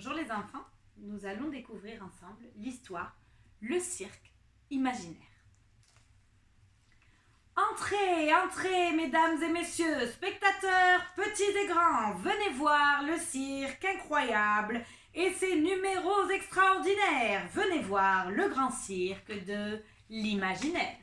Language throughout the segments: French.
Bonjour les enfants, nous allons découvrir ensemble l'histoire, le cirque imaginaire. Entrez, entrez mesdames et messieurs, spectateurs, petits et grands, venez voir le cirque incroyable et ses numéros extraordinaires. Venez voir le grand cirque de l'imaginaire.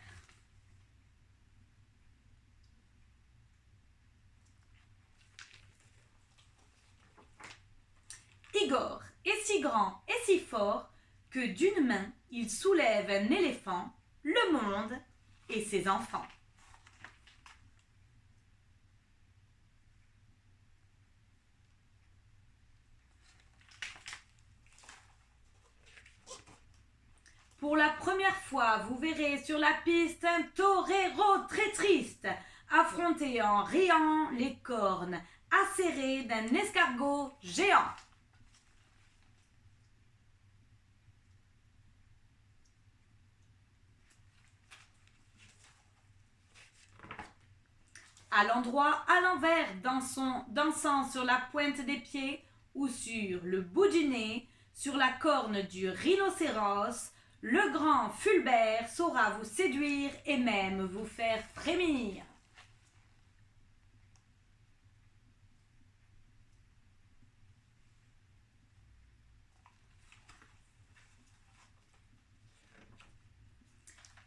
Igor est si grand et si fort que d'une main, il soulève un éléphant, le monde et ses enfants. Pour la première fois, vous verrez sur la piste un torero très triste, affronter en riant les cornes acérées d'un escargot géant. À l'endroit à l'envers, dansant sur la pointe des pieds ou sur le bout du nez, sur la corne du rhinocéros, le grand Fulbert saura vous séduire et même vous faire frémir.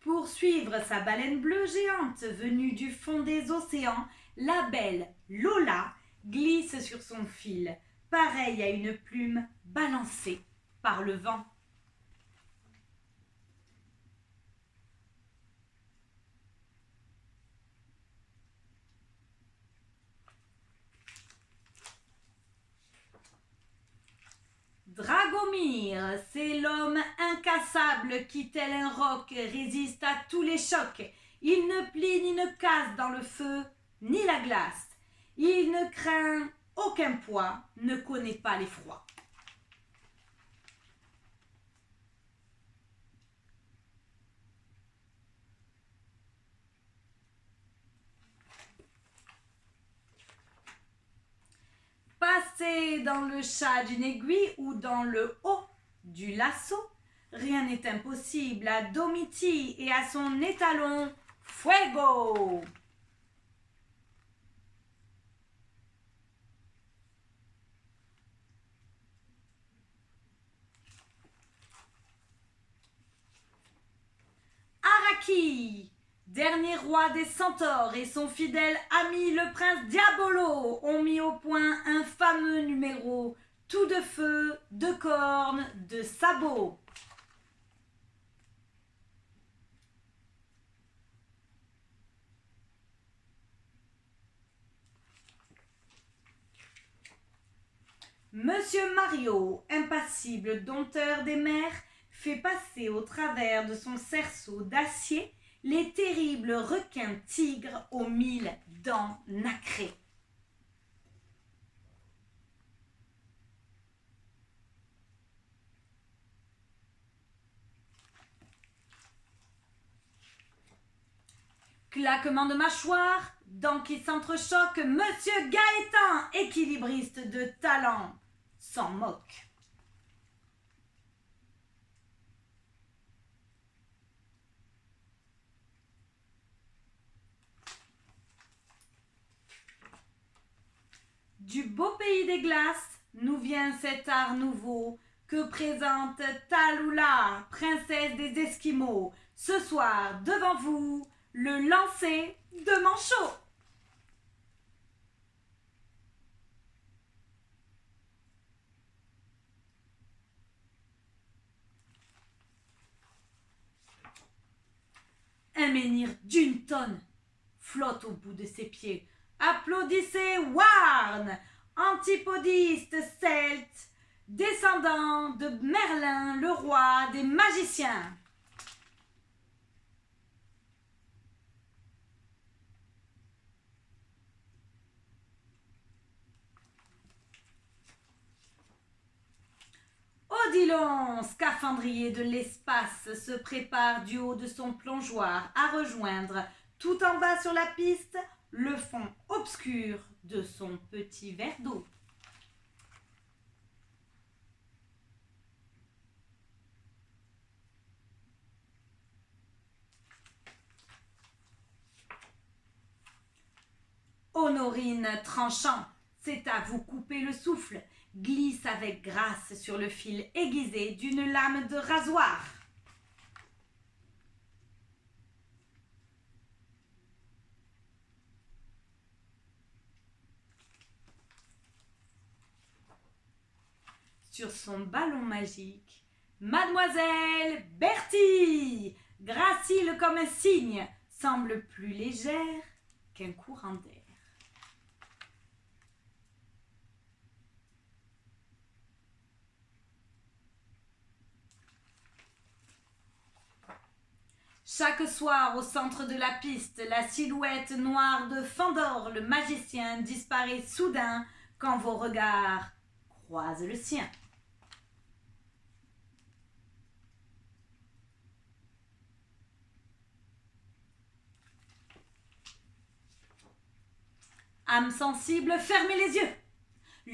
Pour suivre sa baleine bleue géante venue du fond des océans, la belle Lola glisse sur son fil, pareille à une plume balancée par le vent. Dragomir, c'est l'homme incassable qui, tel un roc, résiste à tous les chocs. Il ne plie ni ne casse dans le feu, ni la glace. Il ne craint aucun poids, ne connaît pas l'effroi. Passer dans le chat d'une aiguille ou dans le haut du lasso, rien n'est impossible à Domiti et à son étalon Fuego. Araki, dernier roi des centaures, et son fidèle ami le prince Diabolo ont mis au point un fameux numéro, tout de feu, de cornes, de sabots. Monsieur Mario, impassible dompteur des mers, fait passer au travers de son cerceau d'acier les terribles requins tigres aux 1000 dents nacrées. Claquement de mâchoire, dents qui s'entrechoquent, Monsieur Gaëtan, équilibriste de talent, s'en moque. Du beau pays des glaces, nous vient cet art nouveau que présente Tallulah, princesse des Esquimaux. Ce soir, devant vous, le lancer de manchot. Un menhir d'une tonne flotte au bout de ses pieds. Applaudissez Warn, antipodiste celte, descendant de Merlin, le roi des magiciens. Odilon, scaphandrier de l'espace, se prépare du haut de son plongeoir à rejoindre, tout en bas sur la piste, le fond obscur de son petit verre d'eau. Honorine tranchant, c'est à vous couper le souffle, glisse avec grâce sur le fil aiguisé d'une lame de rasoir. Sur son ballon magique, Mademoiselle Bertie, gracile comme un cygne, semble plus légère qu'un courant d'air. Chaque soir, au centre de la piste, la silhouette noire de Fandor, le magicien, disparaît soudain quand vos regards croisent le sien. Âme sensible, fermez les yeux.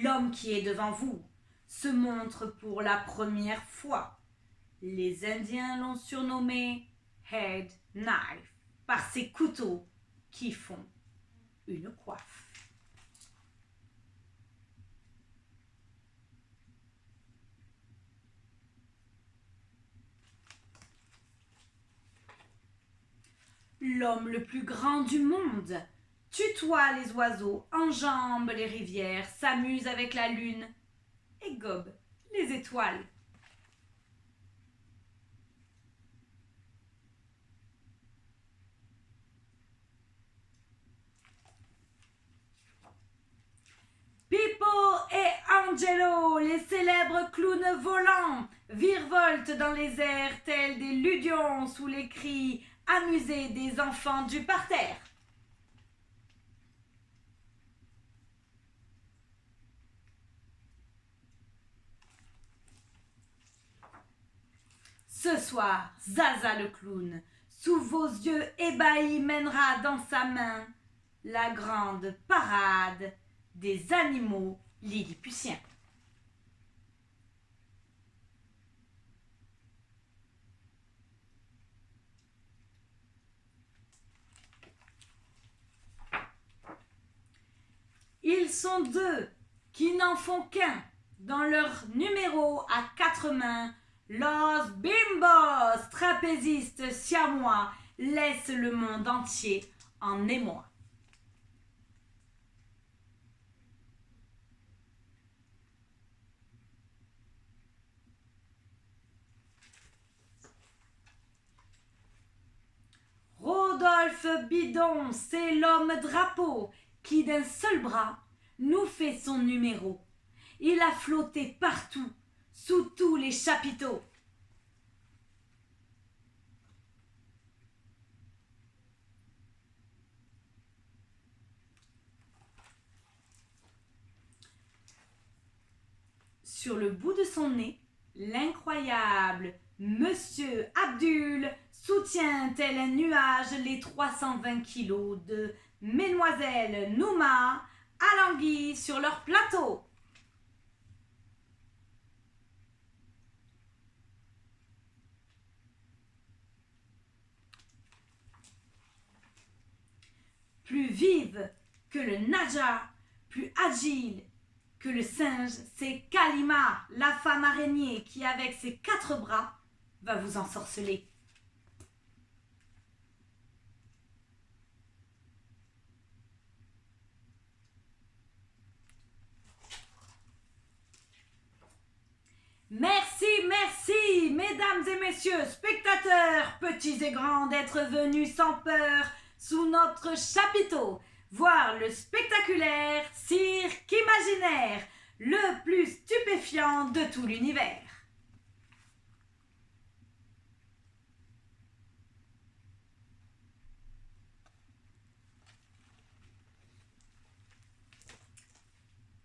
L'homme qui est devant vous se montre pour la première fois. Les Indiens l'ont surnommé Head Knife par ses couteaux qui font une coiffe. L'homme le plus grand du monde tutoie les oiseaux, enjambe les rivières, s'amuse avec la lune et gobe les étoiles. Pippo et Angelo, les célèbres clowns volants, virevoltent dans les airs tels des ludions sous les cris amusés des enfants du parterre. Ce soir, Zaza le clown, sous vos yeux ébahis, mènera dans sa main la grande parade des animaux lilliputiens. Ils sont deux qui n'en font qu'un dans leur numéro à 4 mains. Los Bimbos, trapézistes siamois, laissent le monde entier en émoi. Rodolphe Bidon, c'est l'homme drapeau qui d'un seul bras nous fait son numéro. Il a flotté partout, sous tous les chapiteaux. Sur le bout de son nez, l'incroyable Monsieur Abdul soutient tel un nuage les 320 kilos de Mesdemoiselles Nouma alanguies sur leur plateau. Plus vive que le Naja, plus agile que le singe, c'est Kalima, la femme araignée qui, avec ses 4 bras, va vous ensorceler. Merci, merci, mesdames et messieurs, spectateurs, petits et grands, d'être venus sans peur sous notre chapiteau, voir le spectaculaire cirque imaginaire, le plus stupéfiant de tout l'univers.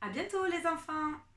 À bientôt les enfants!